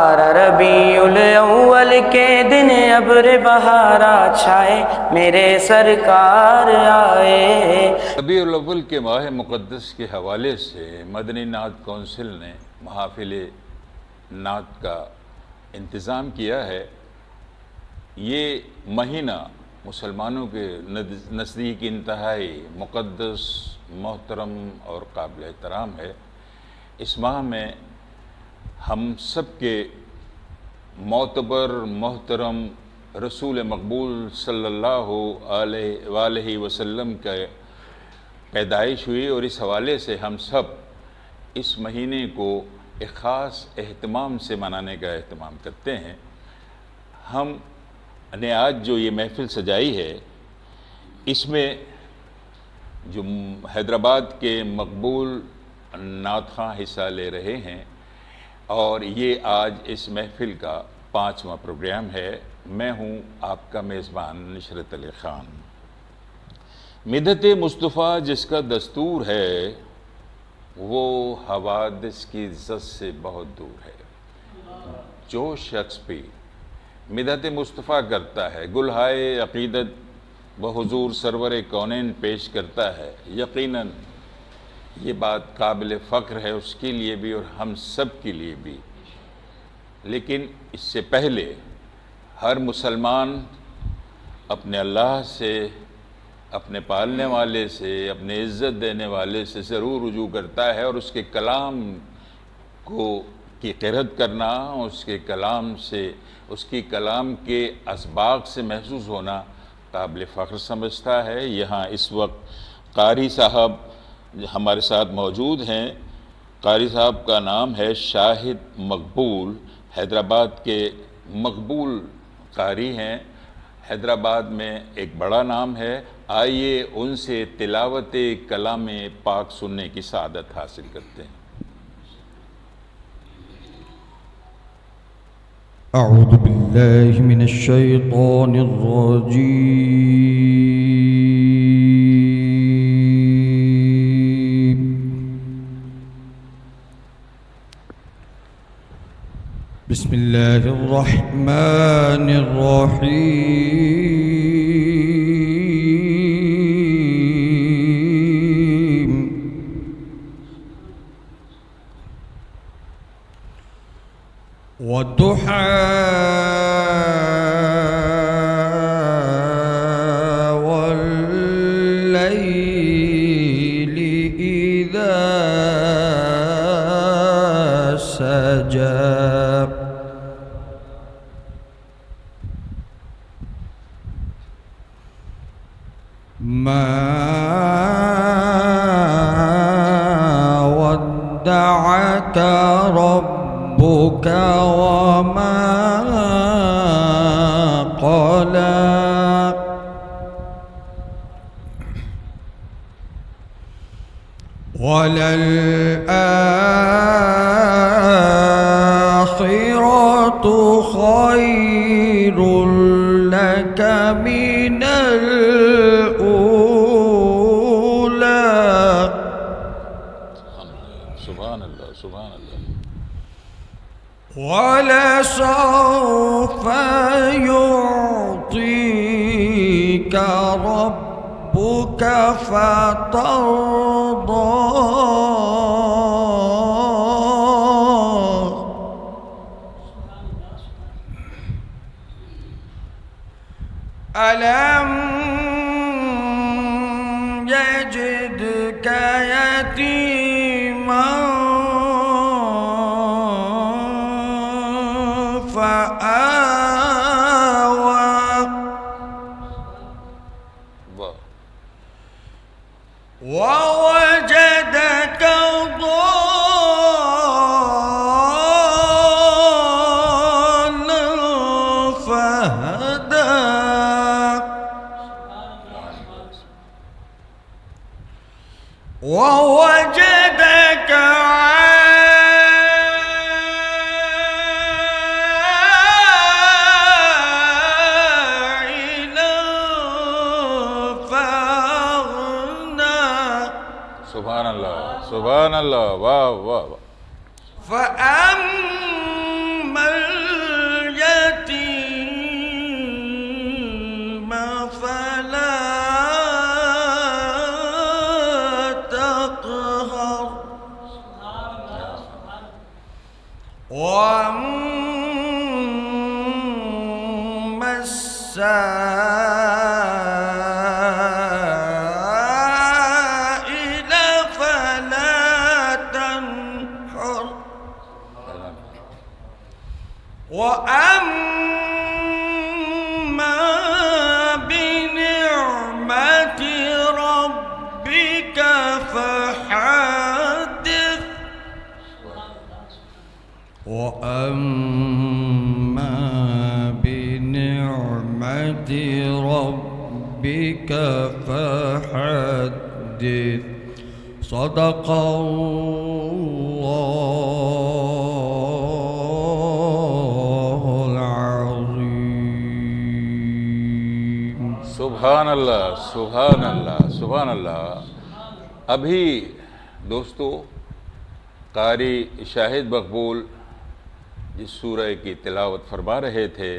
بہار ربیع الاول کے دن ابر بہارا چھائے میرے سرکار آئے۔ ربیع الاول کے ماہ مقدس کے حوالے سے مدنی نعت کونسل نے محافل نعت کا انتظام کیا ہے۔ یہ مہینہ مسلمانوں کے نزدیک انتہائی مقدس، محترم اور قابل احترام ہے۔ اس ماہ میں ہم سب کے معتبر محترم رسول مقبول صلی اللہ علیہ وآلہ وسلم کا پیدائش ہوئی، اور اس حوالے سے ہم سب اس مہینے کو ایک خاص اہتمام سے منانے کا اہتمام کرتے ہیں۔ ہم نے آج جو یہ محفل سجائی ہے، اس میں جو حیدرآباد کے مقبول نعت خواں حصہ لے رہے ہیں، اور یہ آج اس محفل کا 5واں پروگرام ہے۔ میں ہوں آپ کا میزبان نشرت علی خان۔ مدحت مصطفیٰ جس کا دستور ہے، وہ حوادث کی عزت سے بہت دور ہے۔ جو شخص بھی مدحت مصطفیٰ کرتا ہے، گلہائے عقیدت بحضور سرور کونین پیش کرتا ہے، یقیناً یہ بات قابل فخر ہے اس کے لیے بھی اور ہم سب کے لیے بھی۔ لیکن اس سے پہلے ہر مسلمان اپنے اللہ سے، اپنے پالنے والے سے، اپنے عزت دینے والے سے ضرور رجوع کرتا ہے، اور اس کے کلام کی قرأت کرنا، اس کے کلام سے، اس کی کلام کے اسباق سے محسوس ہونا قابل فخر سمجھتا ہے۔ یہاں اس وقت قاری صاحب ہمارے ساتھ موجود ہیں۔ قاری صاحب کا نام ہے شاہد مقبول، حیدرآباد کے مقبول قاری ہیں۔ حیدرآباد میں ایک بڑا نام ہے۔ آئیے ان سے تلاوت کلام پاک سننے کی سعادت حاصل کرتے ہیں۔ اعوذ باللہ من الشیطان الرجیم، بسم اللہ الرحمن الرحیم۔ والضحى والليل إذا سجى ما ودعك ربك وما قلى وللآخرة خير لك من الأولى۔ سبحان اللہ، سبحان اللہ۔ وَلَسَوْفَ يُعْطِيكَ رَبُّكَ فَتَرْضَى۔ أَلَمْ يَجِدْكَ يَتِيمًا ووجدك ضالا فهدى ووجدك سبحان اللہ، واہ واہ واہ۔ فَأَمَّا وأما السائل فلا تنحر وأما بنعمة ربك فحدث وأما بنعمة ربك فحدث صدق الله العظيم. سبحان اللہ، سبحان اللہ، سبحان اللہ. ابھی دوستو قاری شاہد مقبول جس سورہ کی تلاوت فرما رہے تھے،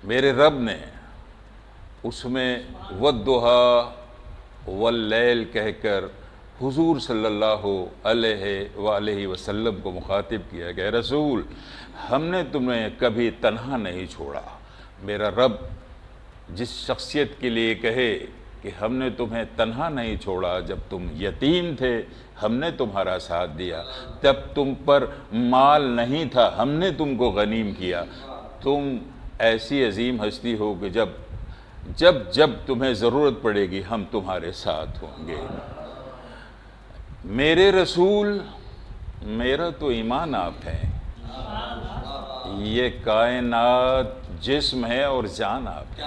میرے رب نے اس میں والضحیٰ واللیل کہہ کر حضور صلی اللہ علیہ وآلہ وسلم کو مخاطب کیا کہ اے رسول، ہم نے تمہیں کبھی تنہا نہیں چھوڑا. میرا رب جس شخصیت کے لیے کہے کہ ہم نے تمہیں تنہا نہیں چھوڑا، جب تم یتیم تھے ہم نے تمہارا ساتھ دیا، جب تم پر مال نہیں تھا ہم نے تم کو غنیم کیا. تم ایسی عظیم ہستی ہو کہ جب تمہیں ضرورت پڑے گی ہم تمہارے ساتھ ہوں گے. میرے رسول، میرا تو ایمان آپ ہے، یہ کائنات جسم ہے اور جان آپ ہے.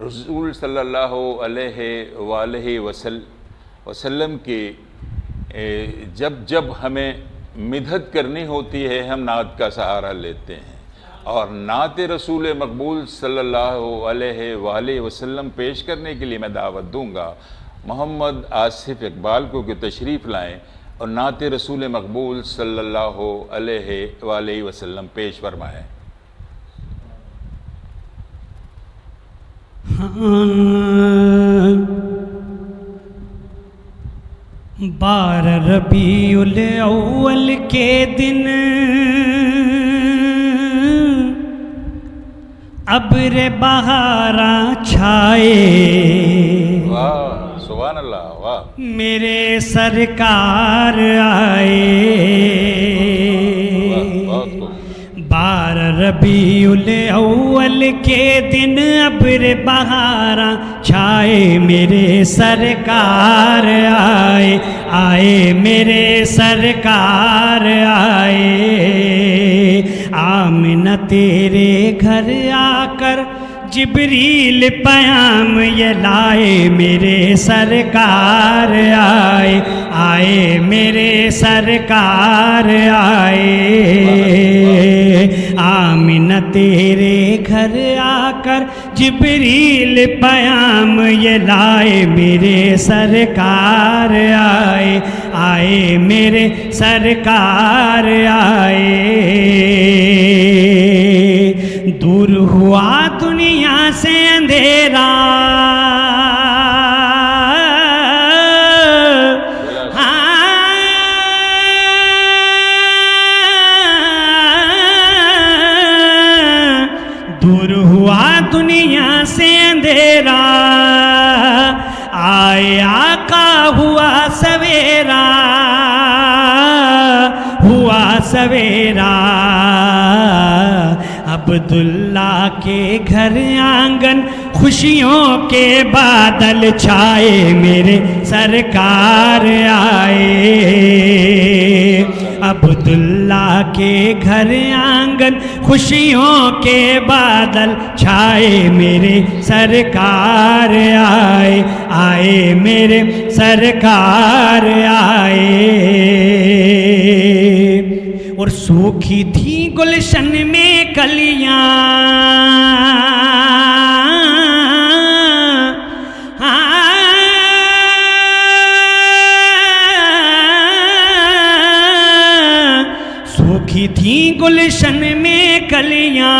رسول صلی اللہ علیہ وآلہ وسلم کی جب ہمیں مدحت کرنی ہوتی ہے ہم نعت کا سہارا لیتے ہیں، اور نعت رسول مقبول صلی اللہ علیہ وآلہ وسلم پیش کرنے کے لیے میں دعوت دوں گا محمد آصف اقبال کو کہ تشریف لائیں اور نعت رسول مقبول صلی اللہ علیہ وآلہ وسلم پیش فرمائیں. بار ربیع الاول کے دن ابر بہاراں چھائے، واہ سبحان اللہ، واہ. میرے سرکار آئے. بہت خوب. بار ربیع الاول کے دن ابر بہاراں چھائے، میرے سرکار آئے، آئے میرے سرکار آئے. آمنہ تیرے گھر آ کر جبریل پیام یہ لائے، میرے سرکار آئے، آئے میرے سرکار آئے. آمنہ تیرے گھر آ کر جبریل پیام یہ لائے، میرے سرکار آئے، آئے میرے سرکار آئے. دور ہوا دنیا سے اندھیرا، دور ہوا دنیا سے اندھیرا، آئے آقا ہوا سویرا، ہوا سویرا. عبداللہ کے گھر آنگن خوشیوں کے بادل چھائے، میرے سرکار آئے. عبداللہ کے گھر آنگن خوشیوں کے بادل چھائے، میرے سرکار آئے، آئے میرے سرکار آئے. اور سوکھی تھی گلشن میں کلیاں، سوکھی تھی گلشن میں کلیاں،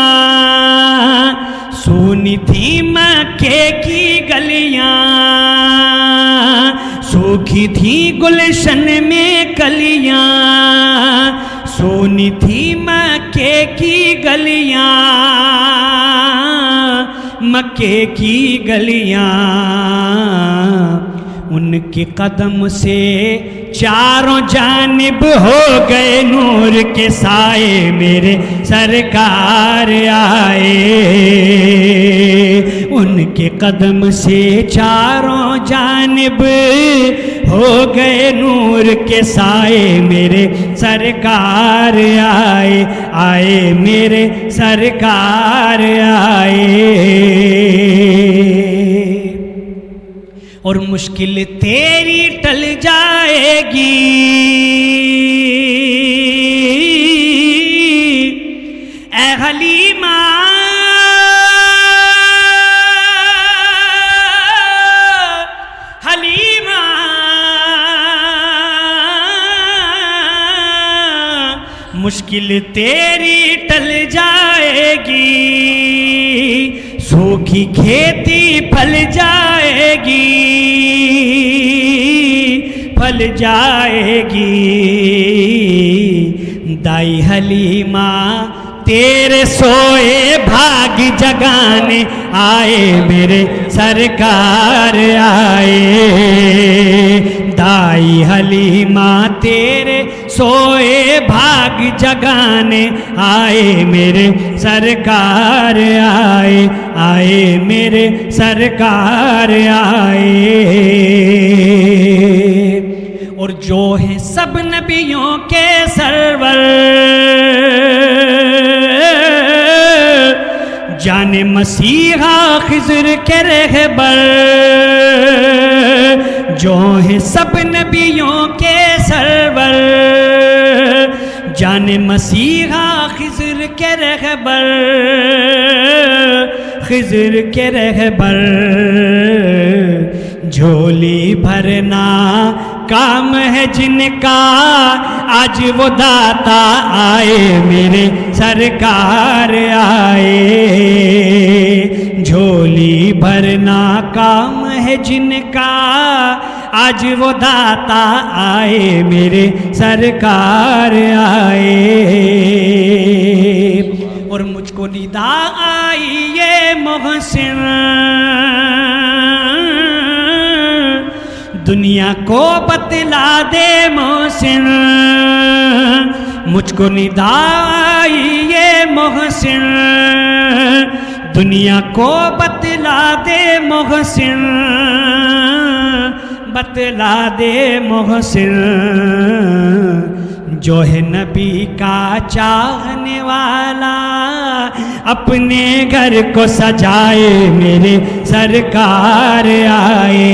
سونی تھی مکے کی گلیاں. سوکھی تھی گلشن میں کلیاں، سونی تھی مکے کی گلیاں، مکے کی گلیاں، ان کے قدم سے چاروں جانب ہو گئے نور کے سائے، میرے سرکار آئے، ان کے قدم سے چاروں جانب ہو گئے نور کے سائے، میرے سرکار آئے، آئے میرے سرکار آئے، اور مشکل تیری ٹل جائے گی، اے حلیمہ حلیمہ، مشکل تیری ٹل جائے گی، سوکھی کھیتی پھل جائے گی، پھل جائے گی، دائی حلیمہ تیرے سوئے بھاگ جگانے آئے، میرے سرکار آئے، دائی حلیمہ تیرے سوئے بھاگ جگانے آئے، میرے سرکار آئے، آئے میرے سرکار آئے، اور جو ہے سب نبیوں کے سرور، جان مسیحا خضر کے رہبر، جو ہیں سب نبیوں کے سرور، جان مسیحا خضر کے رہبر، خضر کے رہبر، جھولی بھرنا کام ہے جن کا، آج وہ داتا آئے، میرے سرکار آئے، جھولی بھرنا کام ہے جن کا، آج وہ داتا آئے، میرے سرکار آئے، اور مجھ کو ندا آئی یہ محسن، دنیا کو بتلا دے محسن، مجھ کو ندا آئی یہ محسن، دنیا کو بتلا دے محسن، بتلا دے محسن، جو ہے نبی کا چاہنے والا، اپنے گھر کو سجائے، میرے سرکار آئے،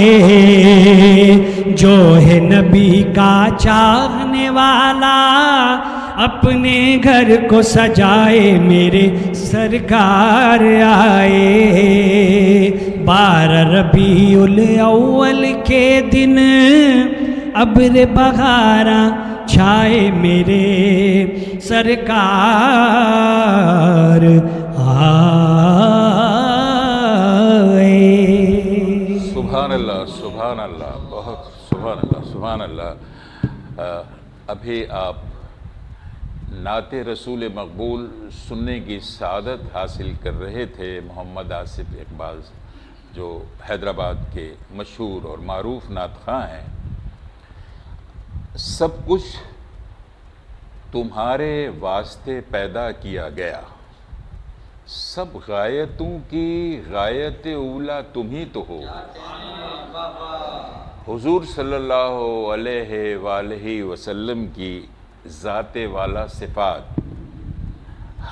جو ہے نبی کا چاہنے والا، اپنے گھر کو سجائے، میرے سرکار آئے، 12 ربیع الاول کے دن ابر بہاراں چھائے، میرے سرکار آئے۔ سبحان اللہ، سبحان اللہ، بہت سبحان اللہ، سبحان اللہ۔ ابھی آپ نعت رسول مقبول سننے کی سعادت حاصل کر رہے تھے محمد آصف اقبال، جو حیدرآباد کے مشہور اور معروف نعت خواں ہیں۔ سب کچھ تمہارے واسطے پیدا کیا گیا، سب غایتوں کی غایت اولا تم ہی تو ہو، حضور صلی اللہ علیہ وآلہ وسلم کی ذات والا صفات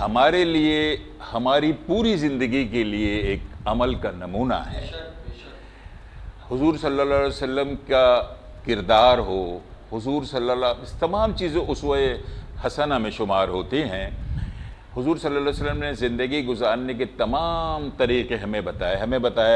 ہمارے لیے، ہماری پوری زندگی کے لیے ایک عمل کا نمونہ ہے۔ حضور صلی اللہ علیہ وسلم کا کردار ہو، حضور صلی اللہ علیہ وسلم، تمام چیزیں اسوہ حسنہ میں شمار ہوتی ہیں۔ حضور صلی اللہ علیہ وسلم نے زندگی گزارنے کے تمام طریقے ہمیں بتایا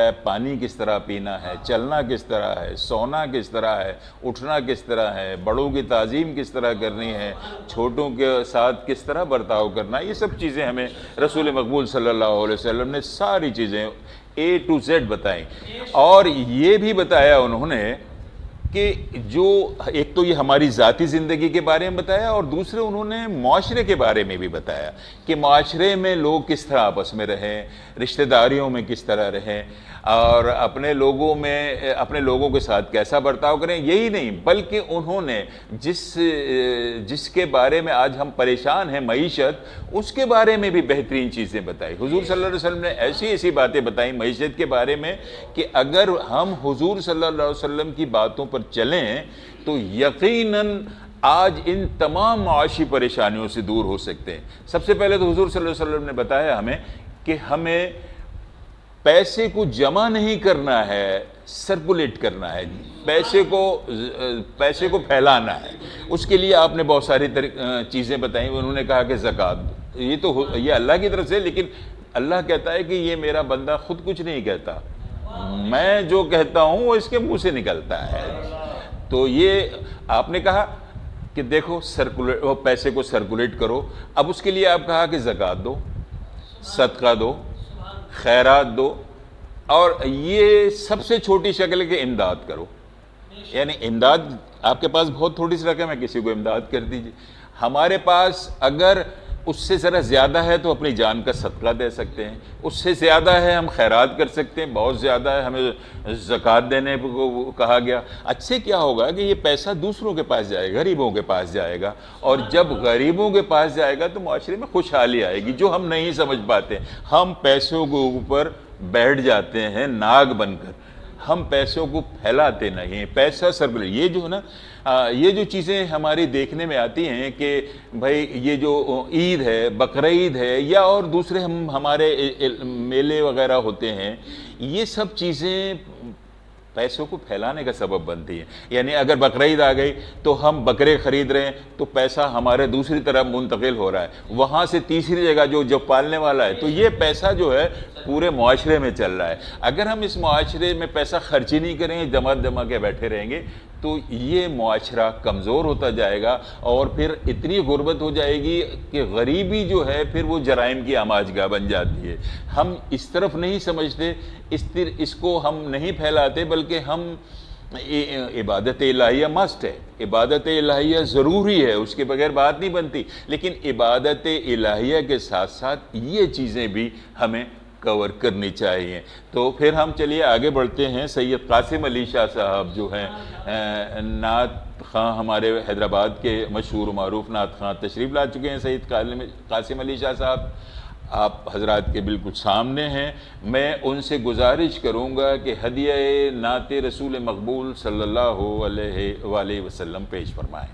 ہے، پانی کس طرح پینا ہے، چلنا کس طرح ہے، سونا کس طرح ہے، اٹھنا کس طرح ہے، بڑوں کی تعظیم کس طرح کرنی ہے، چھوٹوں کے ساتھ کس طرح برتاؤ کرنا ہے، یہ سب چیزیں ہمیں رسول مقبول صلی اللہ علیہ وسلم نے ساری چیزیں A to Z بتائیں۔ اور یہ بھی بتایا انہوں نے کہ جو ایک تو یہ ہماری ذاتی زندگی کے بارے میں بتایا، اور دوسرے انہوں نے معاشرے کے بارے میں بھی بتایا کہ معاشرے میں لوگ کس طرح آپس میں رہیں، رشتہ داریوں میں کس طرح رہیں، اور اپنے لوگوں کے ساتھ کیسا برتاؤ کریں۔ یہی نہیں بلکہ انہوں نے جس کے بارے میں آج ہم پریشان ہیں، معیشت، اس کے بارے میں بھی بہترین چیزیں بتائی۔ حضور صلی اللہ علیہ وسلم نے ایسی باتیں بتائیں معیشت کے بارے میں کہ اگر ہم حضور صلی اللہ علیہ وسلم کی باتوں پر چلیں تو یقیناً آج ان تمام معاشی پریشانیوں سے دور ہو سکتے ہیں۔ سب سے پہلے تو حضور صلی اللہ علیہ وسلم نے بتایا ہمیں کہ ہمیں پیسے کو جمع نہیں کرنا ہے، سرکولیٹ کرنا ہے، پیسے کو پھیلانا ہے۔ اس کے لیے آپ نے بہت ساری چیزیں بتائیں۔ انہوں نے کہا کہ زکوٰۃ، یہ اللہ کی طرف سے، لیکن اللہ کہتا ہے کہ یہ میرا بندہ خود کچھ نہیں کہتا، میں جو کہتا ہوں وہ اس کے منہ سے نکلتا ہے۔ تو یہ آپ نے کہا کہ دیکھو پیسے کو سرکولیٹ کرو۔ اب اس کے لیے آپ کہا کہ زکوٰۃ دو، صدقہ دو، خیرات دو، اور یہ سب سے چھوٹی شکل کے امداد کرو۔ یعنی امداد، آپ کے پاس بہت تھوڑی سی رقم ہے، کسی کو امداد کر دیجیے۔ ہمارے پاس اگر اس سے ذرا زیادہ ہے تو اپنی جان کا صدقہ دے سکتے ہیں، اس سے زیادہ ہے ہم خیرات کر سکتے ہیں، بہت زیادہ ہے ہمیں زکوٰۃ دینے کو کہا گیا۔ اچھے کیا ہوگا کہ یہ پیسہ دوسروں کے پاس جائے گا، غریبوں کے پاس جائے گا، اور جب غریبوں کے پاس جائے گا تو معاشرے میں خوشحالی آئے گی، جو ہم نہیں سمجھ پاتے۔ ہم پیسوں کے اوپر بیٹھ جاتے ہیں ناگ بن کر، ہم پیسوں کو پھیلاتے نہیں، پیسہ سرکولیٹ۔ یہ جو ہے نا، یہ جو چیزیں ہماری دیکھنے میں آتی ہیں کہ بھائی یہ جو عید ہے، بقرعید ہے، یا اور دوسرے ہمارے میلے وغیرہ ہوتے ہیں، یہ سب چیزیں پیسوں کو پھیلانے کا سبب بنتی ہیں۔ یعنی اگر بقرعید آ گئی تو ہم بکرے خرید رہے ہیں تو پیسہ ہمارے دوسری طرف منتقل ہو رہا ہے، وہاں سے تیسری جگہ جو پالنے والا ہے، تو یہ پیسہ جو ہے پورے معاشرے میں چل رہا ہے۔ اگر ہم اس معاشرے میں پیسہ خرچ ہی نہیں کریں، جمع کے بیٹھے رہیں گے، تو یہ معاشرہ کمزور ہوتا جائے گا، اور پھر اتنی غربت ہو جائے گی کہ غریبی جو ہے پھر وہ جرائم کی آماج گاہ بن جاتی ہے۔ ہم اس طرف نہیں سمجھتے، اس کو ہم نہیں پھیلاتے، بلکہ ہم عبادت الہیہ مست ہے، عبادت الہیہ ضروری ہے، اس کے بغیر بات نہیں بنتی، لیکن عبادت الہیہ کے ساتھ ساتھ یہ چیزیں بھی ہمیں کور کرنی چاہیے۔ تو پھر ہم چلیے آگے بڑھتے ہیں۔ سید قاسم علی شاہ صاحب جو ہیں نعت خواں، ہمارے حیدرآباد کے مشہور و معروف نعت خواں، تشریف لا چکے ہیں سید قاسم علی شاہ صاحب، آپ حضرات کے بالکل سامنے ہیں۔ میں ان سے گزارش کروں گا کہ ہدیہ نعت رسول مقبول صلی اللہ علیہ وآلہ وسلم پیش فرمائیں۔